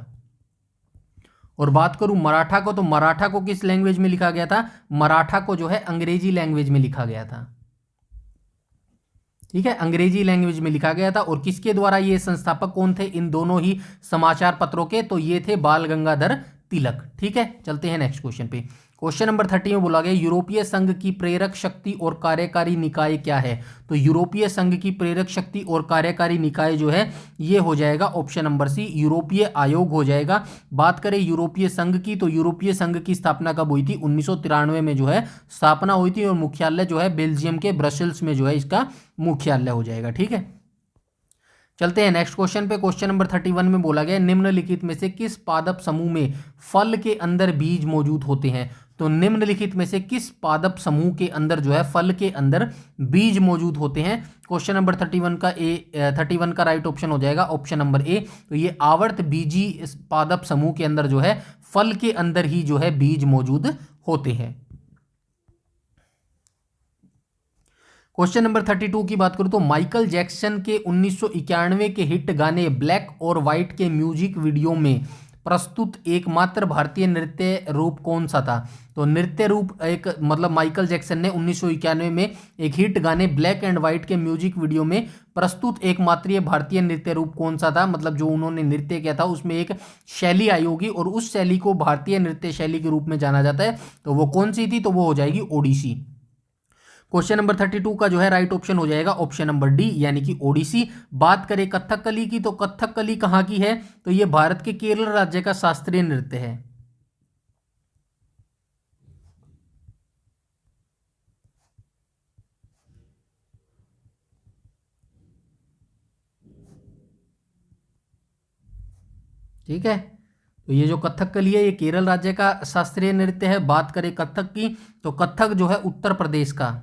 और बात करूं मराठा को, तो मराठा को किस लैंग्वेज में लिखा गया था, मराठा को जो है अंग्रेजी लैंग्वेज में लिखा गया था। ठीक है, अंग्रेजी लैंग्वेज में लिखा गया था। और किसके द्वारा, ये संस्थापक कौन थे इन दोनों ही समाचार पत्रों के, तो ये थे बाल गंगाधर तिलक। ठीक है, चलते हैं नेक्स्ट क्वेश्चन पे। क्वेश्चन नंबर 30 में बोला गया, यूरोपीय संघ की प्रेरक शक्ति और कार्यकारी निकाय क्या है। तो यूरोपीय संघ की प्रेरक शक्ति और कार्यकारी निकाय जो है ये हो जाएगा ऑप्शन नंबर सी, यूरोपीय आयोग हो जाएगा। बात करें यूरोपीय संघ की, तो यूरोपीय संघ की स्थापना कब हुई थी, 1993 में जो है स्थापना हुई थी, और मुख्यालय जो है बेल्जियम के ब्रसेल्स में जो है इसका मुख्यालय हो जाएगा। ठीक है, चलते हैं नेक्स्ट क्वेश्चन पे। क्वेश्चन नंबर 31 में बोला गया, निम्नलिखित में से किस पादप समूह में फल के अंदर बीज मौजूद होते हैं। तो निम्नलिखित में से किस पादप समूह के अंदर जो है फल के अंदर बीज मौजूद होते हैं। क्वेश्चन नंबर 31 का राइट ऑप्शन हो जाएगा ऑप्शन नंबर ए। तो ये आवर्त बीजी पादप समूह के अंदर जो है फल के अंदर ही जो है बीज मौजूद होते हैं। क्वेश्चन नंबर 32 की बात करूं तो माइकल जैक्सन के 1991 के हिट गाने ब्लैक और व्हाइट के म्यूजिक वीडियो में प्रस्तुत एकमात्र भारतीय नृत्य रूप कौन सा था। तो नृत्य रूप एक, मतलब माइकल जैक्सन ने 1991 में एक हिट गाने ब्लैक एंड व्हाइट के म्यूजिक वीडियो में प्रस्तुत एकमात्र भारतीय नृत्य रूप कौन सा था। मतलब जो उन्होंने नृत्य किया था उसमें एक शैली आई होगी और उस शैली को भारतीय नृत्य शैली के रूप में जाना जाता है। तो वो कौन सी थी, तो वो हो जाएगी ओडिसी। क्वेश्चन नंबर 32 का जो है राइट ऑप्शन हो जाएगा ऑप्शन नंबर डी, यानी कि ओडिसी। बात करें कथकली की, तो कथकली कहाँ की है, तो ये भारत के केरल राज्य का शास्त्रीय नृत्य है। ठीक है, तो ये जो कथकली है ये केरल राज्य का शास्त्रीय नृत्य है। बात करें कथक की, तो कथक जो है उत्तर प्रदेश का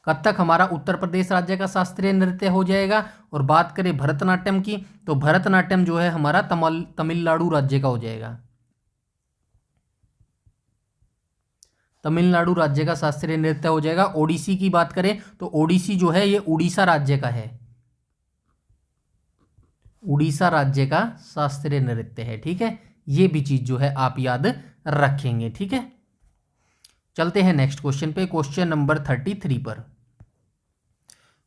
कथक हमारा उत्तर प्रदेश राज्य का शास्त्रीय नृत्य हो जाएगा। और बात करें भरतनाट्यम की, तो भरतनाट्यम जो है हमारा तमिलनाडु राज्य का हो जाएगा। तमिलनाडु राज्य का शास्त्रीय नृत्य हो जाएगा। ओडिसी की बात करें तो ओडिसी जो है ये उड़ीसा राज्य का है, उड़ीसा राज्य का शास्त्रीय नृत्य है। ठीक है, ये भी चीज जो है आप याद रखेंगे। ठीक है, चलते हैं नेक्स्ट क्वेश्चन पे, क्वेश्चन नंबर 33 पर।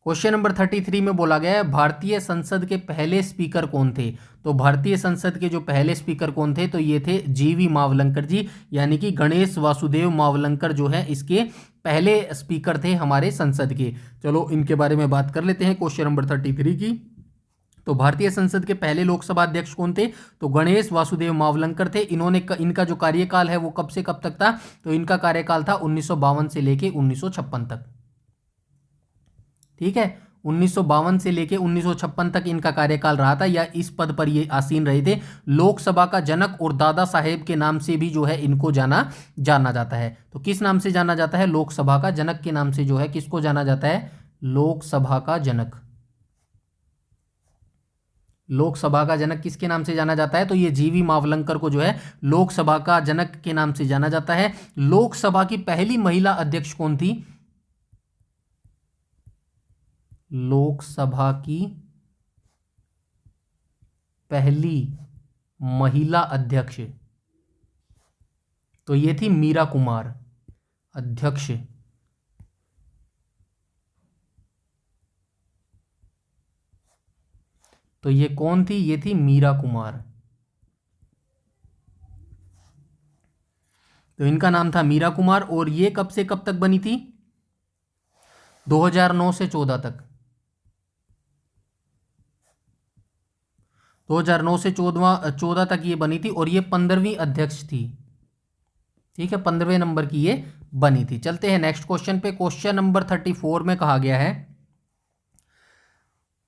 क्वेश्चन नंबर 33 में बोला गया है भारतीय संसद के पहले स्पीकर कौन थे। तो भारतीय संसद के जो पहले स्पीकर कौन थे, तो ये थे जीवी मावलंकर जी, यानी कि गणेश वासुदेव मावलंकर जो है इसके पहले स्पीकर थे हमारे संसद के। चलो इनके बारे में बात कर लेते हैं क्वेश्चन नंबर 33 की। तो भारतीय संसद के पहले लोकसभा अध्यक्ष कौन थे, तो गणेश वासुदेव मावलंकर थे। इनका जो कार्यकाल है वो कब से कब तक था, तो इनका कार्यकाल था 1952 से लेके 1956 तक। ठीक है, 1952 से लेके 1956 तक इनका कार्यकाल रहा था, या इस पद पर ये आसीन रहे थे। लोकसभा का जनक और दादा साहेब के नाम से भी जो है इनको जाना जाता है। तो किस नाम से जाना जाता है, लोकसभा का जनक के नाम से जो है किसको जाना जाता है, लोकसभा का जनक। लोकसभा का जनक किसके नाम से जाना जाता है, तो ये जीवी मावलंकर को जो है लोकसभा का जनक के नाम से जाना जाता है। लोकसभा की पहली महिला अध्यक्ष कौन थी, लोकसभा की पहली महिला अध्यक्ष, तो ये थी मीरा कुमार अध्यक्ष। तो ये कौन थी, ये थी मीरा कुमार। तो इनका नाम था मीरा कुमार, और ये कब से कब तक बनी थी, 2009 से 14 तक। 2009 से 14 तक ये बनी थी, और ये 15वीं अध्यक्ष थी। ठीक है, 15वें नंबर की ये बनी थी। चलते हैं नेक्स्ट क्वेश्चन पे, क्वेश्चन नंबर 34 में कहा गया है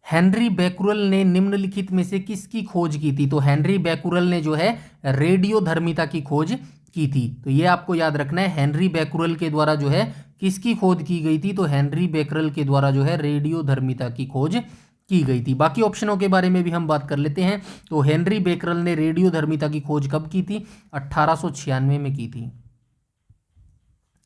हेनरी बैकुरल ने निम्नलिखित में से किसकी खोज की थी। तो हेनरी बैकुरल ने जो है रेडियोधर्मिता की खोज की थी। तो ये आपको याद रखना है, हेनरी बैकुरल के द्वारा जो है किसकी खोज की गई थी, तो हेनरी बैकुरल के द्वारा जो है रेडियोधर्मिता की खोज की गई थी। बाकी ऑप्शनों के बारे में भी हम बात कर लेते हैं। तो हेनरी बैकुरल ने रेडियोधर्मिता की खोज कब की थी, 1896 में की थी।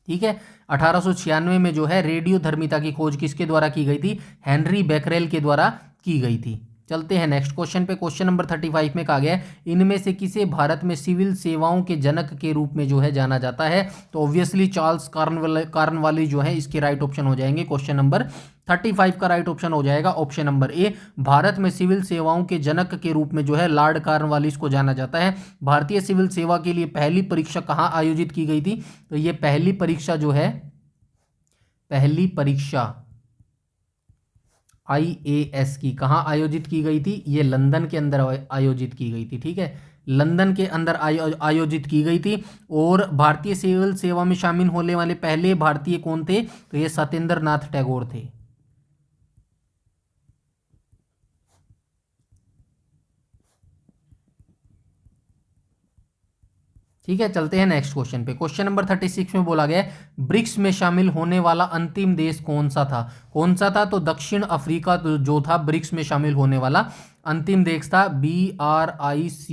ठीक है, 1896 में जो है रेडियोधर्मिता की खोज किसके द्वारा की गई थी, हेनरी बैकरेल के द्वारा की गई थी। चलते हैं नेक्स्ट क्वेश्चन पे, क्वेश्चन नंबर 35 में कहा गया है इनमें से किसे भारत में सिविल सेवाओं के जनक के रूप में जो है जाना जाता है। तो ऑब्वियसली चार्ल्स कार्नवालिस जो है इसके राइट ऑप्शन हो जाएंगे। क्वेश्चन नंबर 35 का राइट ऑप्शन हो जाएगा ऑप्शन नंबर ए। भारत में सिविल सेवाओं के जनक के रूप में जो है लॉर्ड कार्नवालिस को जाना जाता है। भारतीय सिविल सेवा के लिए पहली परीक्षा कहाँ आयोजित की गई थी, तो ये पहली परीक्षा जो है, पहली परीक्षा IAS की कहाँ आयोजित की गई थी, ये लंदन के अंदर आयोजित की गई थी। ठीक है, लंदन के अंदर आयोजित की गई थी। और भारतीय सिविल सेवा में शामिल होने वाले पहले भारतीय कौन थे, तो ये सत्येंद्र नाथ टैगोर थे। ठीक है, चलते हैं नेक्स्ट क्वेश्चन पे, क्वेश्चन नंबर 36 में बोला गया है ब्रिक्स में शामिल होने वाला अंतिम देश कौन सा था। कौन सा था, तो दक्षिण अफ्रीका जो था ब्रिक्स में शामिल होने वाला अंतिम देश था, BRICS,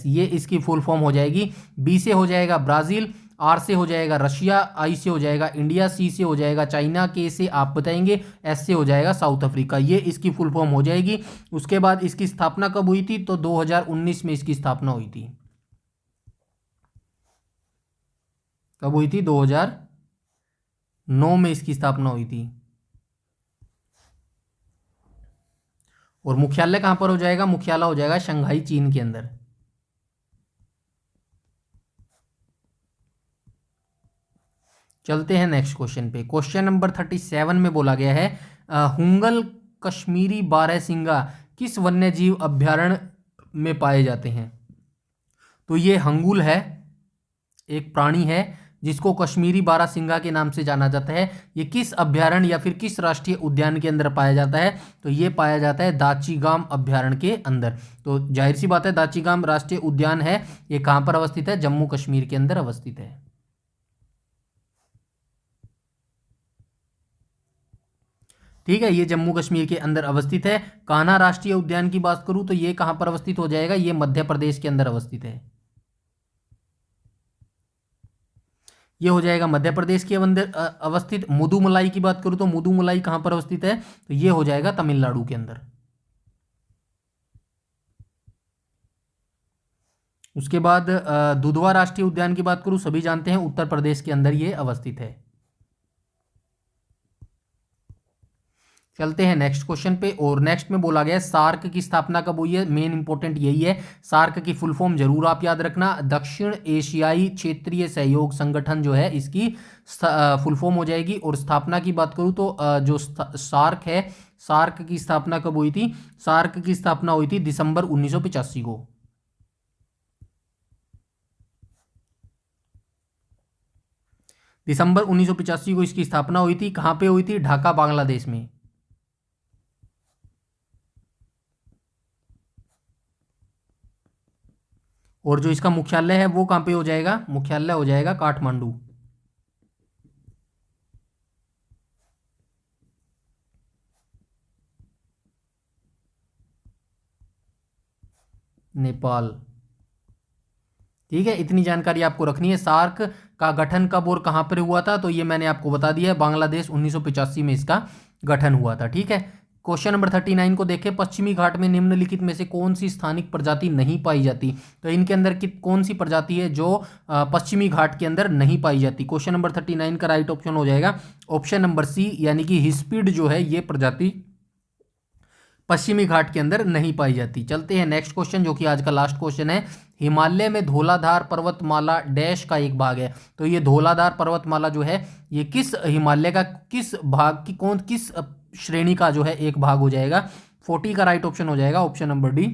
ये इसकी फुल फॉर्म हो जाएगी। B से हो जाएगा ब्राजील, R से हो जाएगा रशिया, I से हो जाएगा इंडिया, C से हो जाएगा चाइना, K से आप बताएंगे, S से हो जाएगा साउथ अफ्रीका। ये इसकी फुल फॉर्म हो जाएगी। उसके बाद इसकी स्थापना कब हुई थी, तो 2019 में इसकी स्थापना हुई थी। कब हुई थी, 2009 में इसकी स्थापना हुई थी। और मुख्यालय कहां पर हो जाएगा, मुख्यालय हो जाएगा शंघाई चीन के अंदर। चलते हैं नेक्स्ट क्वेश्चन पे, क्वेश्चन नंबर 37 में बोला गया है हुंगल कश्मीरी बारहसिंगा किस वन्यजीव अभ्यारण्य में पाए जाते हैं। तो ये हंगुल है, एक प्राणी है जिसको कश्मीरी बारहसिंगा के नाम से जाना जाता है। ये किस अभ्यारण्य या फिर किस राष्ट्रीय उद्यान के अंदर पाया जाता है, तो ये पाया जाता है दाचीगाम अभ्यारण्य के अंदर। तो जाहिर सी बात है दाचीगाम राष्ट्रीय उद्यान है, ये कहां पर अवस्थित है, जम्मू कश्मीर के अंदर अवस्थित है। ठीक है, ये जम्मू कश्मीर के अंदर अवस्थित है। कान्हा राष्ट्रीय उद्यान की बात करूं तो ये कहां पर अवस्थित हो जाएगा, ये मध्य प्रदेश के अंदर अवस्थित है। ये हो जाएगा मध्य प्रदेश के अंदर अवस्थित। मुदुमलाई की बात करूं तो मुदुमलाई कहां पर अवस्थित है, तो ये हो जाएगा तमिलनाडु के अंदर। उसके बाद दुधवा राष्ट्रीय उद्यान की बात करूं, सभी जानते हैं उत्तर प्रदेश के अंदर ये अवस्थित है। चलते हैं नेक्स्ट क्वेश्चन पे, और नेक्स्ट में बोला गया है सार्क की स्थापना कब हुई है। मेन इंपॉर्टेंट यही है, सार्क की फुल फॉर्म जरूर आप याद रखना, दक्षिण एशियाई क्षेत्रीय सहयोग संगठन जो है इसकी फुल फॉर्म हो जाएगी। और स्थापना की बात करूं तो जो सार्क है, सार्क की स्थापना कब हुई थी, सार्क की स्थापना हुई थी दिसंबर 1985 को। दिसंबर 1985 को इसकी स्थापना हुई थी। कहां पे हुई थी, ढाका बांग्लादेश में। और जो इसका मुख्यालय है वो कहां पे हो जाएगा, मुख्यालय हो जाएगा काठमांडू। नेपाल। ठीक है, इतनी जानकारी आपको रखनी है। सार्क का गठन कब और कहां पर हुआ था, तो ये मैंने आपको बता दिया है, बांग्लादेश 1985 में इसका गठन हुआ था। ठीक है, क्वेश्चन नंबर 39 को देखें, पश्चिमी घाट में निम्नलिखित में से कौन सी स्थानिक प्रजाति नहीं पाई जाती। तो इनके अंदर कौन सी प्रजाति है जो पश्चिमी घाट के अंदर नहीं पाई जाती। क्वेश्चन नंबर 39 का राइट ऑप्शन हो जाएगा ऑप्शन नंबर सी, यानी कि हिस्पिड जो है ये प्रजाति पश्चिमी घाट के अंदर नहीं पाई जाती। चलते हैं नेक्स्ट क्वेश्चन, जो कि आज का लास्ट क्वेश्चन है। हिमालय में धौलाधार पर्वतमाला डैश का एक भाग है। तो ये धौलाधार पर्वतमाला जो है ये किस हिमालय का किस भाग की किस श्रेणी का जो है एक भाग हो जाएगा। 40 का राइट ऑप्शन हो जाएगा ऑप्शन नंबर डी,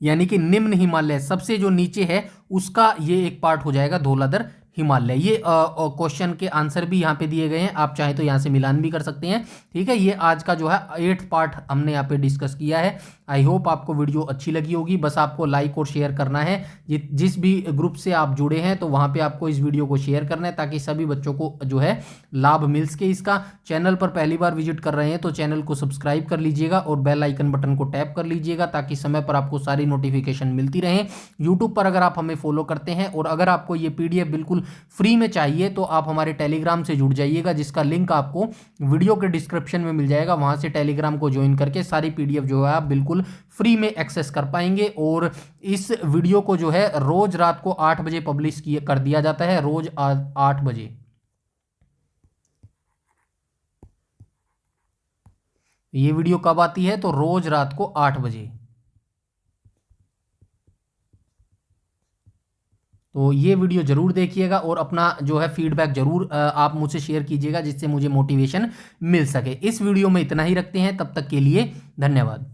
यानी कि निम्न हिमालय सबसे जो नीचे है उसका ये एक पार्ट हो जाएगा धौलाधार हिमालय। ये क्वेश्चन के आंसर भी यहाँ पे दिए गए हैं, आप चाहें तो यहाँ से मिलान भी कर सकते हैं। ठीक है, ये आज का जो है 8th पार्ट हमने यहाँ पे डिस्कस किया है। आई होप आपको वीडियो अच्छी लगी होगी। बस आपको लाइक और शेयर करना है, जिस भी ग्रुप से आप जुड़े हैं तो वहाँ पे आपको इस वीडियो को शेयर करना है, ताकि सभी बच्चों को जो है लाभ मिल सके इसका। चैनल पर पहली बार विजिट कर रहे हैं तो चैनल को सब्सक्राइब कर लीजिएगा और बेल आइकन बटन को टैप कर लीजिएगा, ताकि समय पर आपको सारी नोटिफिकेशन मिलती रहे। यूट्यूब पर अगर आप हमें फॉलो करते हैं और अगर आपको ये PDF बिल्कुल फ्री में चाहिए तो आप हमारे टेलीग्राम से जुड़ जाइएगा, जिसका लिंक आपको वीडियो के डिस्क्रिप्शन में मिल जाएगा। वहां से टेलीग्राम को ज्वाइन करके सारी PDF जो है आप बिल्कुल फ्री में एक्सेस कर पाएंगे। और इस वीडियो को जो है रोज रात को 8 बजे पब्लिश कर दिया जाता है, रोज 8 बजे। ये वीडियो कब आती है, तो रोज रात को 8 बजे। तो ये वीडियो जरूर देखिएगा और अपना जो है फीडबैक जरूर आप मुझसे शेयर कीजिएगा, जिससे मुझे मोटिवेशन मिल सके। इस वीडियो में इतना ही रखते हैं, तब तक के लिए धन्यवाद।